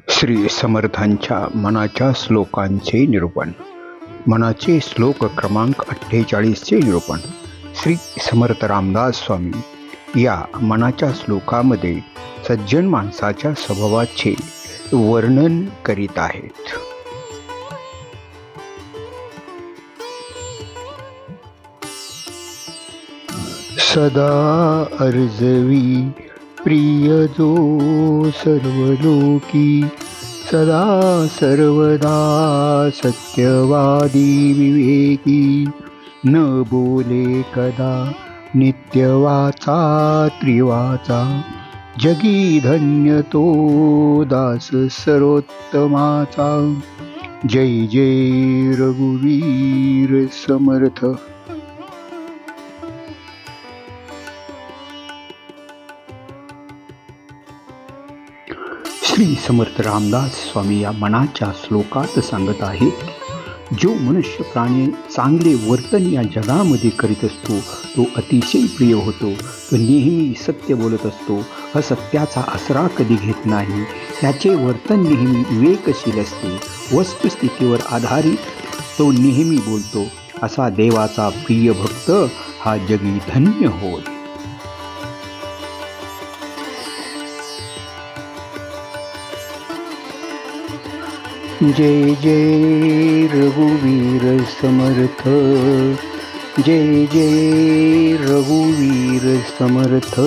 श्री समर्थांच्या मनाच्या श्लोकांचे निरूपण. मनाचे श्लोक क्रमांक 48चे निरूपण. श्री समर्थ रामदास स्वामी या मनाच्या श्लोकामध्ये सज्जन माणसाच्या स्वभावाचे वर्णन करीत आहेत. सदा अर्जवी प्रिय जो सर्वलोकी, सदा सर्वदा सत्यवादी विवेकी, न बोले कदा नित्यवाचा त्रिवाचा, जगी धन्य तो दास सर्वोत्तमाचा. जय जय रघुवीर समर्थ. श्री समर्थ रामदास स्वामी या मनाच्या श्लोकात सांगत आहेत, जो मनुष्य प्राणी चांगले वर्तन या जगामध्ये करीत असतो तो अतिशय प्रिय होतो. तो नेहमी सत्य बोलत असतो, असत्याचा आसरा कधी घेत नाही. त्याचे वर्तन नेहमी विवेकशील असते, वस्तुस्थितीवर आधारित तो नेहमी बोलतो. असा देवाचा प्रिय भक्त हा जगी धन्य होय. जय जय रघुवीर समर्थ, जय जय रघुवीर समर्थ.